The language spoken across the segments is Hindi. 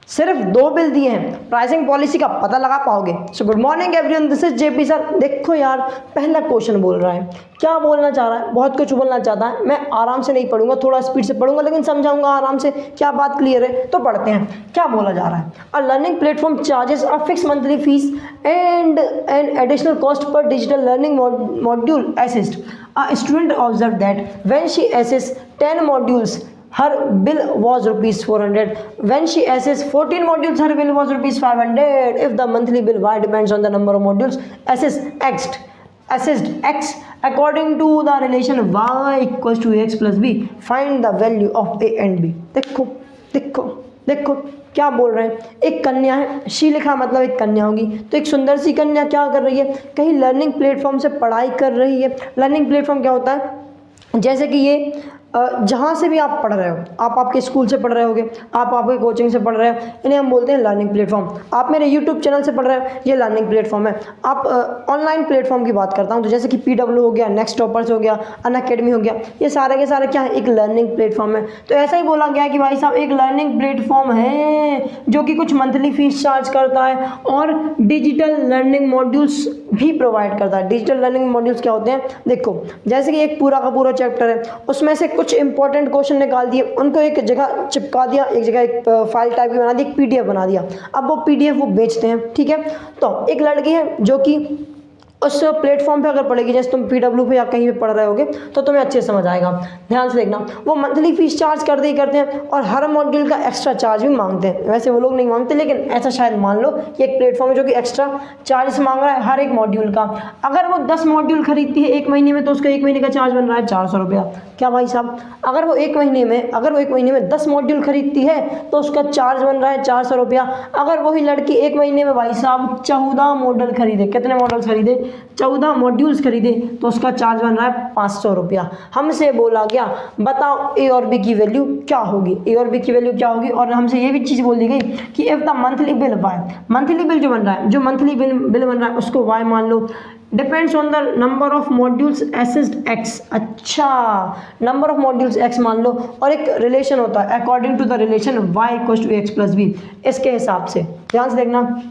सिर्फ 2 बिल दिए हैं, प्राइसिंग पॉलिसी का पता लगा पाओगे? So good morning everyone, this is JP sir. देखो यार, पहला क्वेश्चन बोल रहा है, क्या बोलना चाह रहा है? बहुत कुछ बोलना चाहता है। मैं आराम से नहीं पढ़ूंगा, थोड़ा स्पीड से पढ़ूंगा, लेकिन समझाऊंगा आराम से। क्या बात क्लियर है? तो पढ़ते हैं, क्या बोला जा रहा है। A learning platform charges a fix monthly fees and an additional cost per digital learning module assist. A student observe that when she assist 10 modules her bill was rupees 400. When she assessed 14 modules, her bill was rupees 500. If the monthly bill y depends on the number of modules assessed x according to the relation y equals to x plus b, find the value of a and b. देखो देखो देखो क्या बोल रहे हैं। एक कन्या है, शी लिखा मतलब एक कन्या होगी। तो एक सुंदर सी कन्या क्या कर रही है? कहीं लर्निंग प्लेटफॉर्म से पढ़ाई कर रही है। लर्निंग प्लेटफॉर्म क्या होता है? जैसे कि ये जहाँ से भी आप पढ़ रहे हो, आप आपके स्कूल से पढ़ रहे होगे, आप आपके कोचिंग से पढ़ रहे हो, इन्हें हम बोलते हैं लर्निंग प्लेटफॉर्म। आप मेरे यूट्यूब चैनल से पढ़ रहे हो, ये लर्निंग प्लेटफॉर्म है। आप ऑनलाइन प्लेटफॉर्म की बात करता हूँ, तो जैसे कि PW हो गया, नेक्स्ट टॉपर्स हो गया, अनअकैडमी हो गया, ये सारे के सारे क्या है? एक लर्निंग प्लेटफॉर्म है। तो ऐसा ही बोला गया कि भाई साहब एक लर्निंग प्लेटफॉर्म है जो कि कुछ मंथली फीस चार्ज करता है और डिजिटल लर्निंग मॉड्यूल्स भी प्रोवाइड करता है। डिजिटल लर्निंग मॉड्यूल्स क्या होते हैं? देखो, जैसे कि एक पूरा का पूरा चैप्टर है, उसमें से कुछ इंपॉर्टेंट क्वेश्चन निकाल दिए, उनको एक जगह चिपका दिया, एक जगह एक फाइल टाइप की बना दी, एक PDF बना दिया। अब वो PDF वो बेचते हैं, ठीक है। तो एक लड़की है जो कि उस प्लेटफॉर्म पे अगर पढ़ेगी, जैसे तुम PW पे या कहीं पे पढ़ रहे होगे, तो तुम्हें अच्छे से समझ आएगा। ध्यान से देखना, वो मंथली फीस चार्ज करते ही करते हैं और हर मॉड्यूल का एक्स्ट्रा चार्ज भी मांगते हैं। वैसे वो लोग नहीं मांगते, लेकिन ऐसा शायद मान लो कि एक प्लेटफॉर्म है जो कि एक्स्ट्रा चार्ज मांग रहा है हर एक मॉड्यूल का। अगर वो 10 मॉड्यूल खरीदती है 1 महीने में, तो उसका 1 महीने का चार्ज बन रहा है 400 रुपया। क्या भाई साहब? अगर वो एक महीने में 10 मॉड्यूल खरीदती है, तो उसका चार्ज बन रहा है 400 रुपया। अगर वही लड़की 1 महीने में भाई साहब 14 मॉडल खरीदे, कितने मॉडल्स खरीदे? 14 मॉड्यूल्स खरीदे, तो उसका चार्ज बन रहा है 500 रुपया। हमसे बोला गया बताओ ए और बी की वैल्यू क्या होगी? ए और बी की वैल्यू क्या होगी? और हमसे ये भी चीज़ बोल दी गई कि if the monthly bill Y, monthly bill जो बन रहा है, जो मंथली बिल बन रहा है उसको वाई मान लो, depends on the number of modules assist X. अच्छा, नंबर ऑफ मॉड्यूल्स एक्स मान लो, और एक रिलेशन होता है according to the relation Y equals to X plus B. इसके हिसाब से ध्यान से देखना,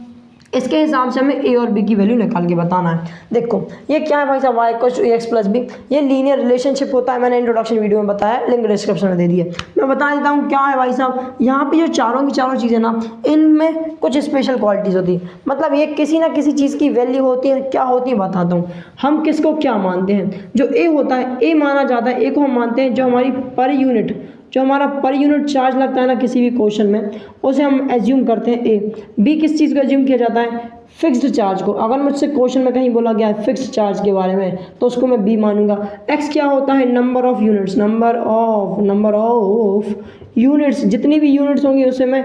इसके हिसाब से हमें ए और बी की वैल्यू निकाल के बताना है। देखो ये क्या है भाई साहब? Y equals to X plus B, ये लीनियर रिलेशनशिप होता है। मैंने इंट्रोडक्शन वीडियो में बताया, लिंक डिस्क्रिप्शन में दे दिए। मैं बता देता हूँ क्या है भाई साहब। यहाँ पे जो चारों की चारों चीज़ें ना, इनमें कुछ स्पेशल क्वालिटीज़ होती है। मतलब ये किसी ना किसी चीज़ की वैल्यू होती है। क्या होती है बताता हूँ। हम किसको क्या मानते हैं? जो ए होता है, ए माना जाता है, ए को हम मानते हैं जो हमारी पर यूनिट, जो हमारा पर यूनिट चार्ज लगता है ना किसी भी क्वेश्चन में, उसे हम एज्यूम करते हैं ए। बी किस चीज़ को एज्यूम किया जाता है? फिक्स्ड चार्ज को। अगर मुझसे क्वेश्चन में कहीं बोला गया है फिक्स्ड चार्ज के बारे में, तो उसको मैं बी मानूंगा। एक्स क्या होता है? Number of units, number of units, जितनी भी यूनिट्स होंगी उसे मैं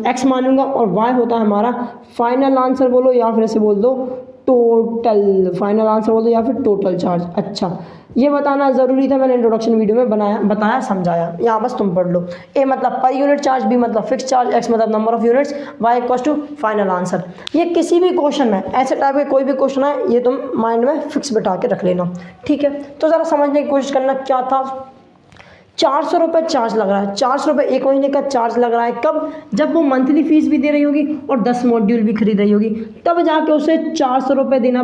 एक्स मानूंगा। और वाई होता है हमारा फाइनल आंसर, बोलो या फिर ऐसे बोल दो टोटल, फाइनल आंसर बोल दो या फिर टोटल चार्ज। अच्छा, ये बताना ज़रूरी था, मैंने इंट्रोडक्शन वीडियो में बताया समझाया। यहाँ बस तुम पढ़ लो। ए मतलब पर यूनिट चार्ज, बी मतलब फिक्स चार्ज, एक्स मतलब number of units, Y equals to final answer. ये किसी भी क्वेश्चन में, ऐसे टाइप के कोई भी क्वेश्चन है, ये तुम माइंड में फिक्स बिठा के रख लेना, ठीक है। तो ज़रा समझने की कोशिश करना क्या था। 400 रुपये चार्ज लग रहा है, 400 रुपये 1 महीने का चार्ज लग रहा है। कब? जब वो मंथली फीस भी दे रही होगी और 10 मॉड्यूल भी खरीद रही होगी, तब जाके उसे 400 रुपये देना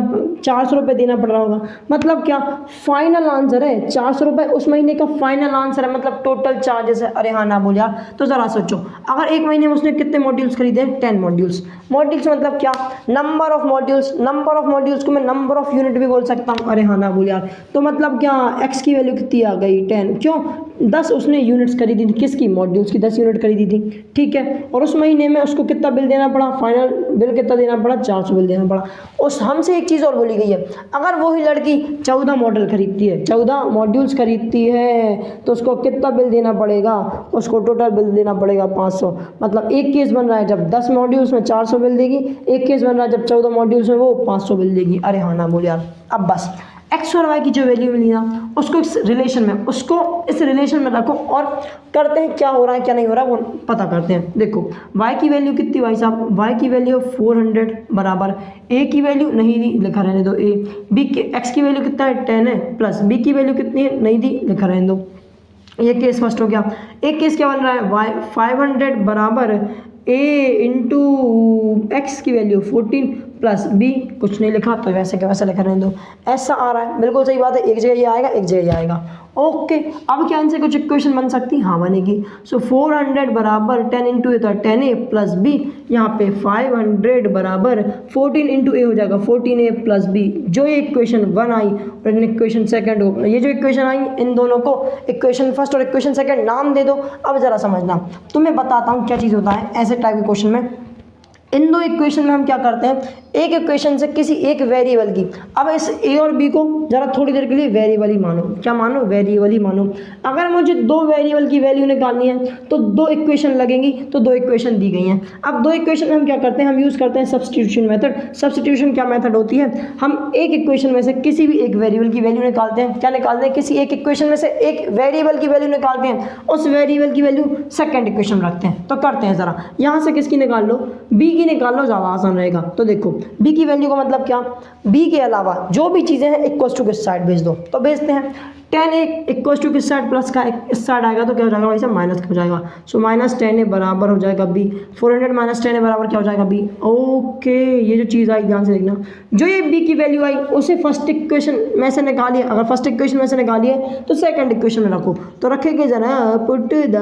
पड़ रहा होगा। मतलब क्या? फाइनल आंसर है 400 रुपये, उस महीने का फाइनल आंसर है, मतलब टोटल चार्जेस है। अरे हाँ ना बोल यार। तो ज़रा सोचो, अगर 1 महीने में उसने कितने मॉड्यूल्स खरीदे? 10 मॉड्यूल्स। मॉड्यूल्स मतलब क्या? Number of modules. Number of modules को मैं नंबर ऑफ यूनिट भी बोल सकता हूँ। अरे हाँ ना बोल यार। तो मतलब क्या? एक्स की वैल्यू कितनी आ गई? 10। क्यों? 10 उसने यूनिट्स खरीदी थी, किसकी? मॉड्यूल्स की 10 यूनिट खरीदी थी, ठीक है। और उस महीने में उसको कितना बिल देना पड़ा? फाइनल बिल कितना देना पड़ा? 400 बिल देना पड़ा। उस हमसे एक चीज़ और बोली गई है, अगर वही लड़की 14 मॉडल खरीदती है, 14 मॉड्यूल्स खरीदती है, तो उसको कितना बिल देना पड़ेगा? उसको टोटल बिल देना पड़ेगा 500। मतलब एक केस बन रहा है जब 10 मॉड्यूल्स में 400 बिल देगी, एक केस बन रहा है जब 14 मॉड्यूल्स में वो 500 बिल देगी। अरे हाँ ना बोल यार। अब बस एक्स और वाई की जो वैल्यू मिली ना, उसको इस रिलेशन में रखो और करते हैं क्या हो रहा है क्या नहीं हो रहा है वो पता करते हैं। देखो वाई की वैल्यू कितनी भाई साहब? वाई की वैल्यू 400 बराबर ए की वैल्यू नहीं लिखा रहने दो, ए बी के एक्स की वैल्यू कितना है? 10 है, प्लस बी की वैल्यू कितनी है? नहीं दी, लिखा रहने दो। ये केस फर्स्ट हो गया। एक केस क्या बन रहा है, वाई 500 बराबर a इंटू एक्स की वैल्यू 14 प्लस b, कुछ नहीं लिखा तो वैसे के वैसे लिखा रहने दो, ऐसा आ रहा है। बिल्कुल सही बात है, एक जगह ये आएगा एक जगह ये आएगा। ओके, अब क्या इनसे कुछ इक्वेशन बन सकती है, हाँ बनेगी। सो 400 बराबर 10 इंटू ए था 10a प्लस बी, यहाँ पे 500 बराबर 14 इंटू ए हो जाएगा 14a प्लस बी। जो ये इक्वेशन 1 आई और इक्वेशन सेकंड हो, ये जो इक्वेशन आई इन दोनों को इक्वेशन फर्स्ट और इक्वेशन सेकंड नाम दे दो। अब ज़रा समझना, तुम्हें बताता हूँ क्या चीज़ होता है ऐसे टाइप के क्वेश्चन में। इन दो इक्वेशन में हम क्या करते हैं, एक इक्वेशन से किसी एक वेरिएबल की, अब इस ए और बी को जरा थोड़ी देर के लिए वेरिएबल ही मानो। क्या मानो, वेरिएबल ही मानो। अगर मुझे दो वेरिएबल की वैल्यू निकालनी है तो दो इक्वेशन लगेंगी, तो दो इक्वेशन दी गई हैं। अब दो इक्वेशन में हम क्या करते हैं, हम यूज़ करते हैं सब्स्टिट्यूशन मेथड। सब्स्टिट्यूशन क्या मेथड होती है, हम एक इक्वेशन में से किसी भी एक वेरिएबल की वैल्यू निकालते हैं। क्या निकालते हैं, किसी एक इक्वेशन में से एक वेरिएबल की वैल्यू निकालते हैं, उस वेरिएबल की वैल्यू सेकंड इक्वेशन में रखते हैं। तो करते हैं ज़रा, यहाँ से किसकी निकाल लो, बी की निकाल लो, ज़्यादा आसान रहेगा। तो देखो बी की वैल्यू का मतलब क्या, बी के अलावा जो भी चीज़ें हैं इक्वल टू किस साइड भेज दो, तो भेजते हैं। 10 इक्वल टू किस साइड, प्लस का इस साइड आएगा तो क्या हो जाएगा भाई साहब, माइनस का हो जाएगा। सो माइनस 10 बराबर हो जाएगा बी, 400 माइनस 10 बराबर क्या हो जाएगा बी। ओके, ये जो चीज़ आई ध्यान से देखना, जो ये बी की वैल्यू आई उसे फर्स्ट इक्वेशन में से निकालिए। अगर फर्स्ट इक्वेशन में से निकालिए तो सेकंड इक्वेशन में रखो। तो रखेंगे जरा, put the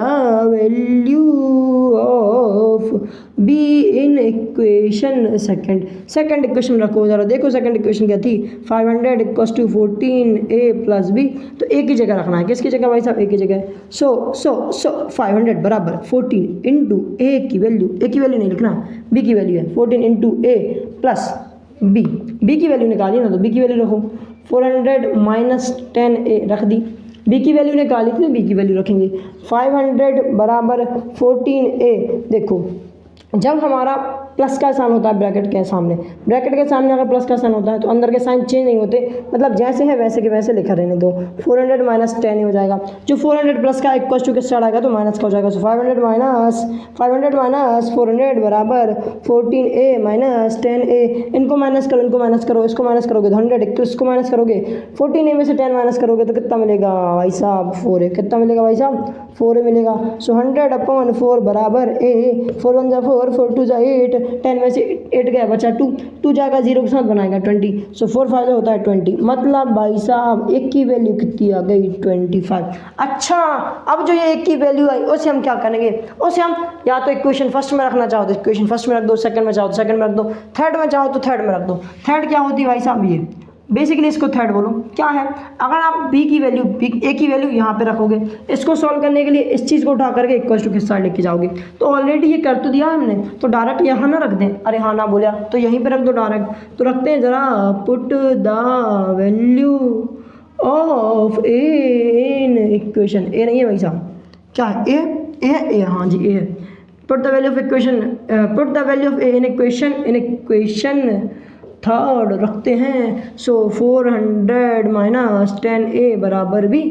value of be in equation second equation में रखो। जरा देखो सेकंड इक्वेशन क्या थी, 500 equals to 14a plus B. तो एक ही जगह रखना है, किसकी जगह भाई साहब, एक ही जगह। सो 500 बराबर 14 इंटू ए की वैल्यू नहीं लिखना, बी की वैल्यू है 14 इंटू ए प्लस बी की वैल्यू निकालिए ना, तो बी की वैल्यू रखो। 400 माइनस 10a रख दी, बी की वैल्यू निकाली थी, बी की वैल्यू रखेंगे। 500 बराबर 14a, देखो जब हमारा प्लस का साइन होता है ब्रैकेट के सामने अगर प्लस का साइन होता है तो अंदर के साइन चेंज नहीं होते, मतलब जैसे है वैसे के वैसे लिखा रहने दो। 400 माइनस 10 हो जाएगा, जो 400 प्लस का इक्वल टू किस साइड आएगा तो माइनस का हो जाएगा। सो 500 माइनस 400 बराबर 14a माइनस 10a। इनको माइनस करो, इसको माइनस करोगे तो 100, तो इसको माइनस करोगे 14a में से 10 माइनस करोगे तो कितना मिलेगा भाई साहब, 4a। कितना मिलेगा भाई साहब, 4a मिलेगा। सो 100/4 बराबर a, 4 1 जा 4, 4 2 जा 8, 10 में से 8 गया बचा 2 जाएगा 0 के साथ बनाएगा 20। सो 4 5 होता है 20, मतलब भाई साहब एक की वैल्यू कितनी आ गई, 25। अच्छा, अब जो ये एक की वैल्यू आई उसे हम क्या करेंगे, उसे हम या तो इक्वेशन फर्स्ट में रखना चाहो तो इक्वेशन फर्स्ट में रख दो, सेकंड में चाहो तो सेकंड में रख दो, थर्ड में चाहो तो थर्ड में रख दो। थर्ड क्या होती है भाई साहब, ये बेसिकली इसको थर्ड बोलो। क्या है, अगर आप बी की वैल्यू ए की वैल्यू यहाँ पे रखोगे, इसको सॉल्व करने के लिए इस चीज़ को उठा करके इक्वल टू किस साइड लेके जाओगे, तो ऑलरेडी ये कर तो दिया हमने, तो डायरेक्ट यहाँ ना रख दें। अरे हाँ ना बोला तो यहीं पे रख दो डायरेक्ट। तो रखते हैं जरा, put the value of A in equation, A नहीं है भाई साहब, क्या है, ए है, ए हाँ जी ए है। Put the value of equation, put the value of A in equation third रखते हैं। सो 400 माइनस 10a बराबर भी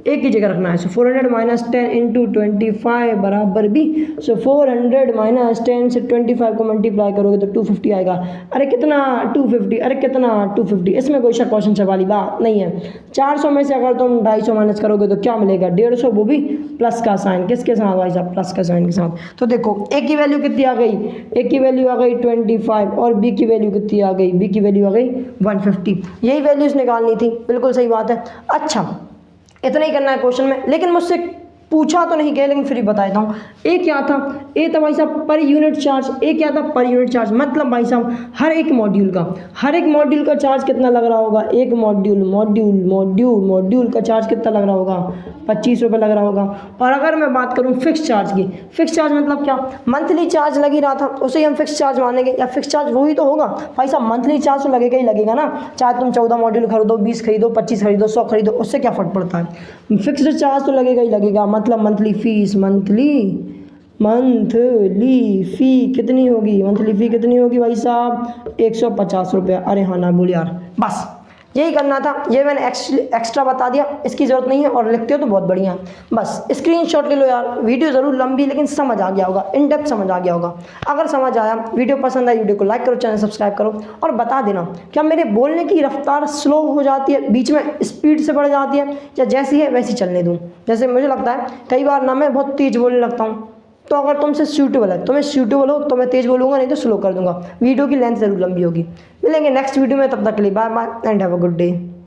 एक ही जगह रखना है। सो 400 माइनस 10 इंटू 25 बराबर भी, सो 400 माइनस 10 से 25 को मल्टीप्लाई करोगे तो 250 आएगा। अरे कितना 250, अरे कितना 250, इसमें कोई क्वेश्चन से वाली बात नहीं है। 400 में से अगर तुम 250 माइनस करोगे तो क्या मिलेगा, 150, वो भी प्लस का साइन, किसके साथ भाई साहब, प्लस का साइन के साथ। तो देखो ए की वैल्यू कितनी आ गई, ए की वैल्यू आ गई 25 और बी की वैल्यू कितनी आ गई, बी की वैल्यू आ गई 150। यही वैल्यूज निकालनी थी, बिल्कुल सही बात है। अच्छा, इतना ही करना है क्वेश्चन में, लेकिन मुझसे पूछा तो नहीं गया, लेकिन फिर बता देता हूँ। ए क्या था, ए था भाई साहब पर यूनिट चार्ज। ए क्या था, पर यूनिट चार्ज, मतलब भाई साहब हर एक मॉड्यूल का चार्ज कितना लग रहा होगा, एक मॉड्यूल का चार्ज कितना लग रहा होगा, 25 रुपये लग रहा होगा। और अगर मैं बात करूँ फिक्स चार्ज की, फिक्स चार्ज मतलब क्या, मंथली चार्ज लग ही रहा था उसे ही हम फिक्स चार्ज मानेंगे, या फिक्स चार्ज वही तो होगा भाई साहब, मंथली चार्ज तो लगेगा ही लगेगा ना, चाहे तुम 14 मॉड्यूल खरीदो, 20 खरीदो, 25 खरीदो, 100 खरीदो, उससे क्या फ़र्क पड़ता है, फिक्स्ड चार्ज तो लगेगा ही लगेगा। मतलब मंथली फीस, मंथली फ़ी कितनी होगी, मंथली फ़ी कितनी होगी भाई साहब, 150 रुपये। अरे हाँ ना बोल यार, बस यही करना था, ये मैंने एक्स्ट्रा बता दिया, इसकी ज़रूरत नहीं है, और लिखते हो तो बहुत बढ़िया। बस स्क्रीनशॉट ले लो यार। वीडियो ज़रूर लंबी लेकिन समझ आ गया होगा, इन डेप्थ समझ आ गया होगा। अगर समझ आया, वीडियो पसंद आई, वीडियो को लाइक करो, चैनल सब्सक्राइब करो, और बता देना क्या मेरे बोलने की रफ्तार स्लो हो जाती है, बीच में स्पीड से बढ़ जाती है, या जैसी है वैसी चलने दूँ। जैसे मुझे लगता है कई बार ना मैं बहुत तेज़ बोलने लगता हूँ, तो अगर तुमसे सूटेबल है, तुम्हें सूटेबल हो तो मैं तेज़ बोलूँगा, नहीं तो स्लो कर दूँगा। वीडियो की लेंथ ज़रूर लंबी होगी। मिलेंगे नेक्स्ट वीडियो में, तब तक के लिए bye bye and have a good day.